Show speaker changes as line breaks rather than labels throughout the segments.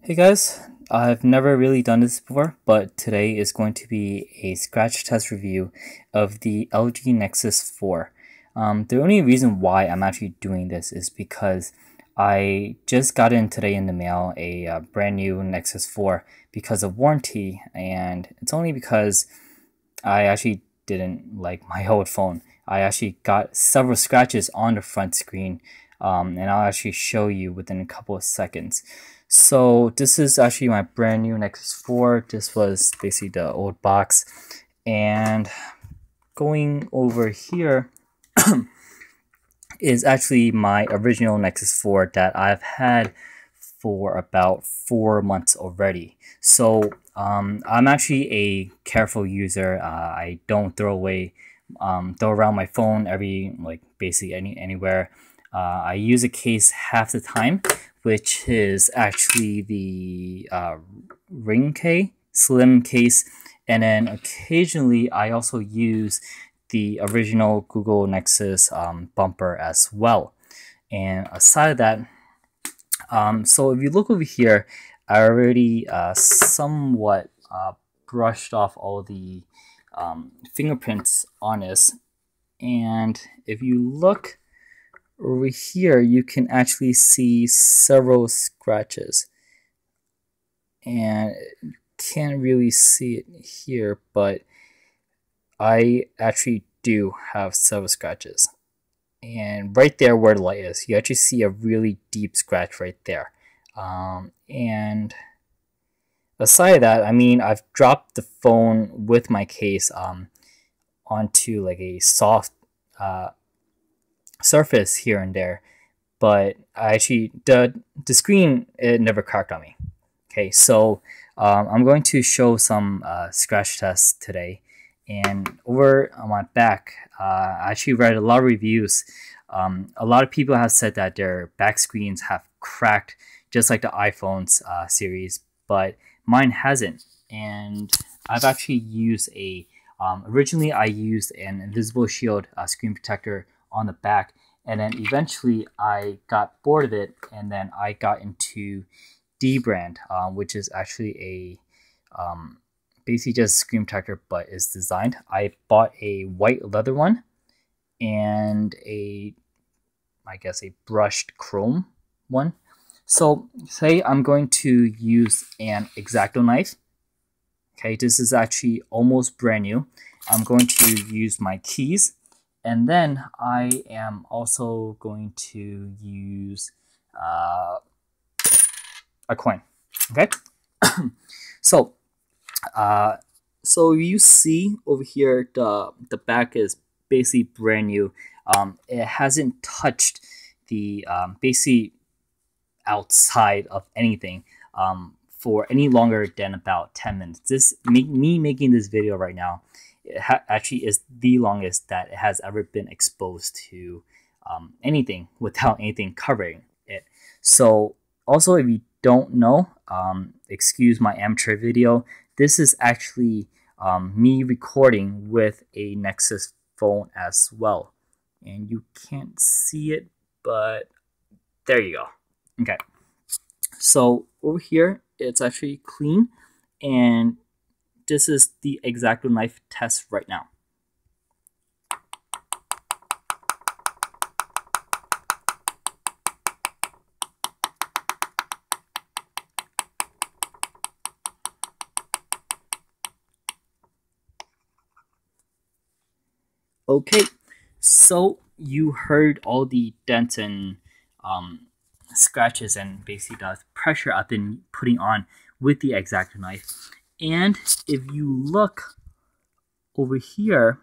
Hey guys, I've never really done this before, but today is going to be a scratch test review of the LG Nexus 4. The only reason why I'm actually doing this is because I just got in today in the mail a brand new Nexus 4 because of warranty, and it's only because I actually didn't like my old phone. I actually got several scratches on the front screen, and I'll actually show you within a couple of seconds. So this is actually my brand new Nexus 4. This was basically the old box. And going over here is actually my original Nexus 4 that I've had for about 4 months already. So I'm actually a careful user. I don't throw around my phone basically anywhere. I use a case half the time, which is actually the ring case, slim case, and then occasionally I also use the original Google Nexus bumper as well. And aside of that, so if you look over here, I already somewhat brushed off all the fingerprints on this, and if you look over here, you can actually see several scratches, and you can't really see it here, but I actually do have several scratches. And right there where the light is, you actually see a really deep scratch right there. And aside that, I mean, I've dropped the phone with my case onto like a soft surface here and there, but I actually the screen, it never cracked on me. Okay, so I'm going to show some scratch tests today, and over on my back, I actually read a lot of reviews. A lot of people have said that their back screens have cracked just like the iPhone's series, but mine hasn't. And I've actually used originally I used an invisible shield screen protector on the back, and then eventually I got bored of it, and then I got into D brand, which is actually a basically just a screen protector, but is designed. I bought a white leather one and I guess a brushed chrome one. So say I'm going to use an X-Acto knife. Okay, this is actually almost brand new. I'm going to use my keys, and then I am also going to use a coin. Okay, so you see over here the back is basically brand new. It hasn't touched the basically outside of anything for any longer than about 10 minutes. Me making this video right now, it actually is the longest that it has ever been exposed to anything without anything covering it. So also, if you don't know, excuse my amateur video, this is actually me recording with a Nexus phone as well. And you can't see it, but there you go. Okay. So over here, it's actually clean, and this is the X-Acto knife test right now. Okay, so you heard all the dents and scratches and basically the pressure I've been putting on with the X-Acto knife. And if you look over here,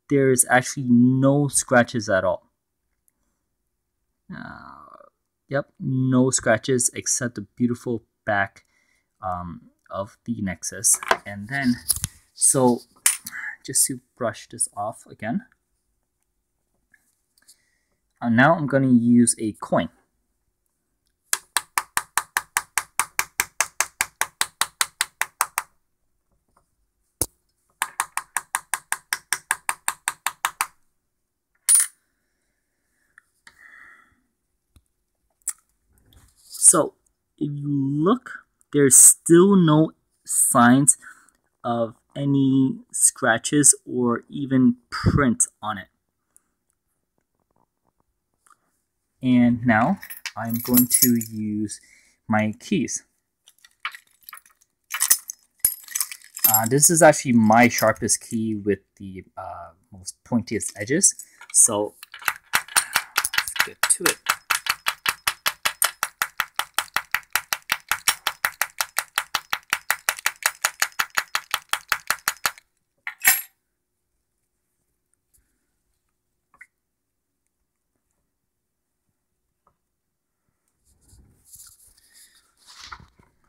there's actually no scratches at all. Yep, no scratches except the beautiful back of the Nexus. And then, so just to brush this off again. Now I'm going to use a coin. So if you look there's still no signs of any scratches or even prints on it. And now I'm going to use my keys. This is actually my sharpest key with the most pointiest edges. So let's get to it.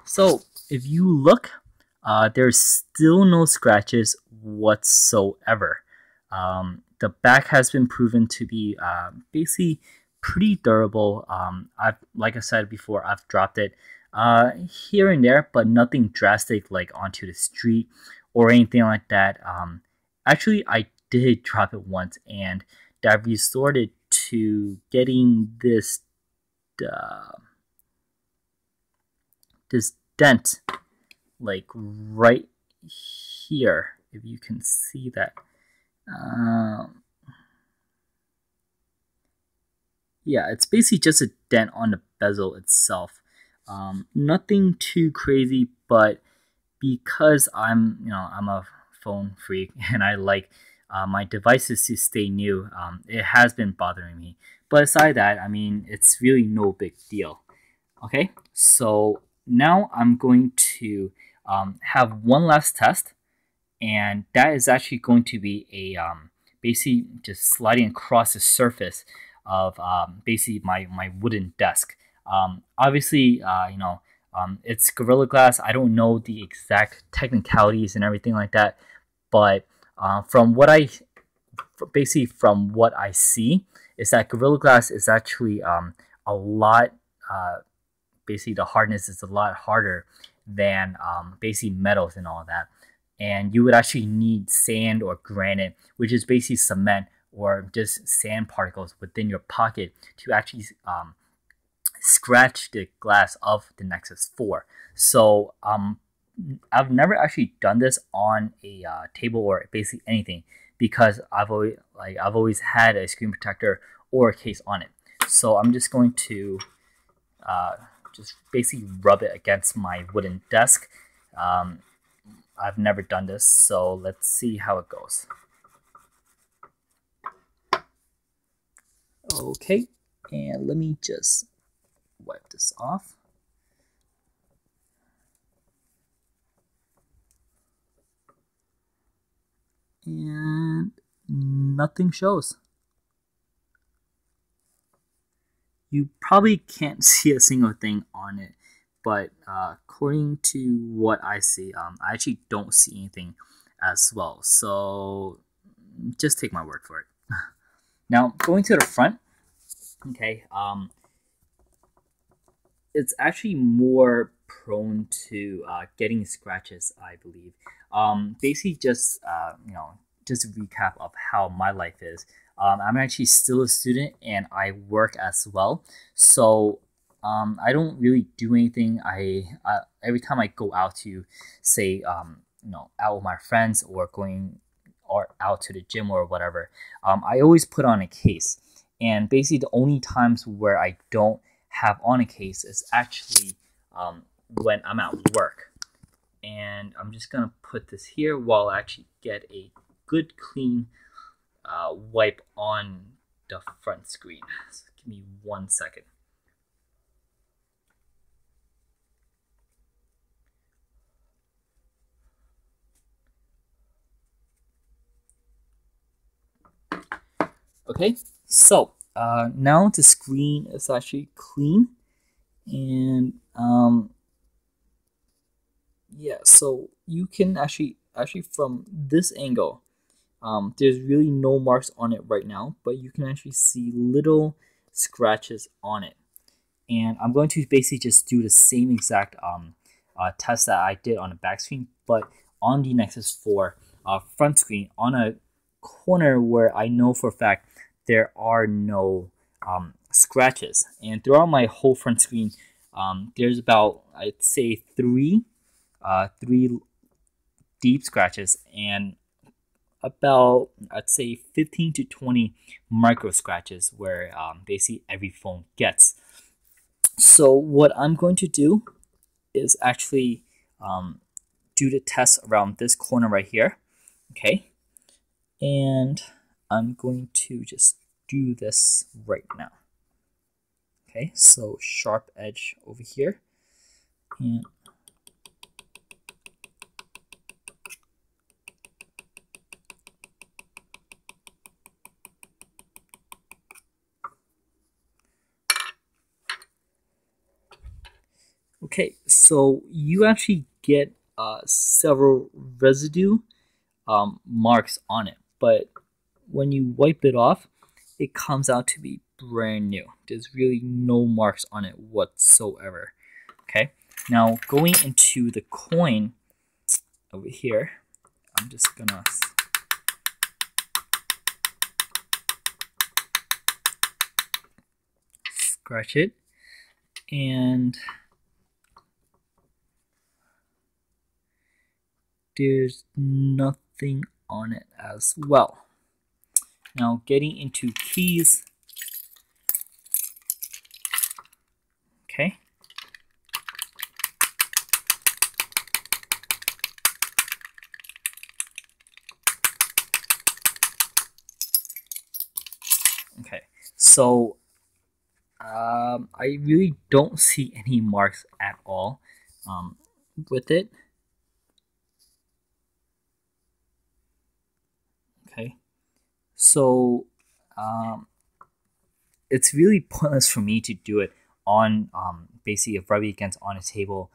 So if you look, there's still no scratches whatsoever. The back has been proven to be basically pretty durable. Like I said before, I've dropped it here and there, but nothing drastic like onto the street or anything like that. Actually, I did drop it once, and that resorted to getting this this dent like right here, if you can see that. Yeah, it's basically just a dent on the bezel itself. Nothing too crazy, but because I'm a phone freak and I like my devices to stay new, it has been bothering me. But aside that, I mean, it's really no big deal. Okay, so now I'm going to have one last test, and that is actually going to be a basically just sliding across the surface of basically my wooden desk. Obviously, it's Gorilla Glass. I don't know the exact technicalities and everything like that, but from what I see, is that Gorilla Glass is actually a lot. Basically, the hardness is a lot harder than basically metals and all that. And you would actually need sand or granite, which is basically cement or just sand particles within your pocket to actually scratch the glass of the Nexus 4. So I've never actually done this on a table or basically anything, because I've always had a screen protector or a case on it. So I'm just going to just basically rub it against my wooden desk. I've never done this, so let's see how it goes. Okay, and let me just wipe this off. And nothing shows. You probably can't see a single thing on it, but according to what I see, I actually don't see anything as well. So just take my word for it. Now, going to the front, okay, it's actually more prone to getting scratches, I believe. Basically, just just a recap of how my life is. I'm actually still a student and I work as well, so I don't really do anything. Every time I go out to say out with my friends or going or out to the gym or whatever, I always put on a case. And basically, the only times where I don't have on a case is actually when I'm at work. And I'm just gonna put this here while I actually get a good clean wipe on the front screen. So give me 1 second. Okay, so now the screen is actually clean, and yeah, so you can actually from this angle, there's really no marks on it right now, but you can actually see little scratches on it. And I'm going to basically just do the same exact test that I did on the back screen, but on the Nexus 4 front screen, on a corner where I know for a fact there are no scratches. And throughout my whole front screen, there's about, I'd say, three deep scratches and about, I'd say, 15 to 20 micro scratches where basically every phone gets. So what I'm going to do is actually do the test around this corner right here. Okay, and I'm going to just do this right now. Okay, so sharp edge over here, and okay, so you actually get several residue marks on it, but when you wipe it off, it comes out to be brand new. There's really no marks on it whatsoever. Okay, now going into the coin over here, I'm just gonna scratch it, and there's nothing on it as well. Now getting into keys, okay. Okay, so I really don't see any marks at all with it. Okay, so it's really pointless for me to do it on basically rubbing against on a table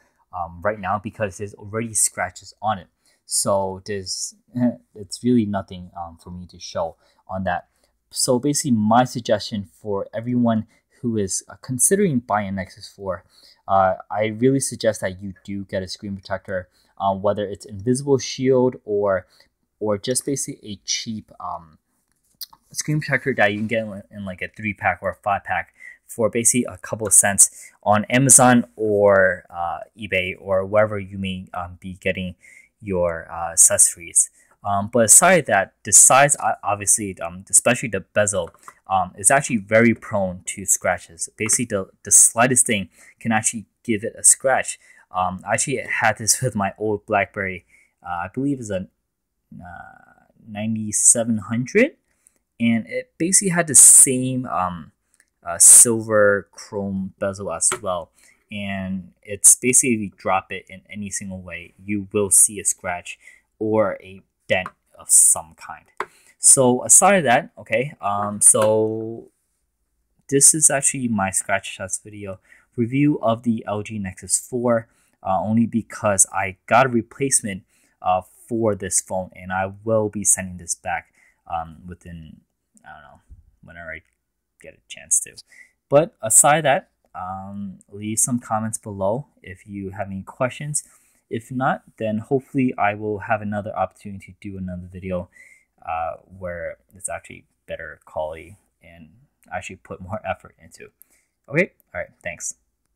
right now because there's already scratches on it. So there's it's really nothing for me to show on that. So basically, my suggestion for everyone who is considering buying a Nexus 4, I really suggest that you do get a screen protector, whether it's invisible shield or just basically a cheap screen protector that you can get in like a 3-pack or a 5-pack for basically a couple of cents on Amazon or eBay or wherever you may be getting your accessories. But aside that, the size, obviously, especially the bezel, is actually very prone to scratches. Basically, the slightest thing can actually give it a scratch. I actually had this with my old BlackBerry. I believe it's a 9700, and it basically had the same silver chrome bezel as well. And it's basically, if you drop it in any single way, you will see a scratch or a dent of some kind. So aside that, okay, so this is actually my scratch test video review of the LG Nexus 4, only because I got a replacement for this phone, and I will be sending this back within, I don't know, whenever I get a chance to. But aside that, leave some comments below if you have any questions. If not, then hopefully I will have another opportunity to do another video where it's actually better quality and actually put more effort into. Okay, all right, thanks.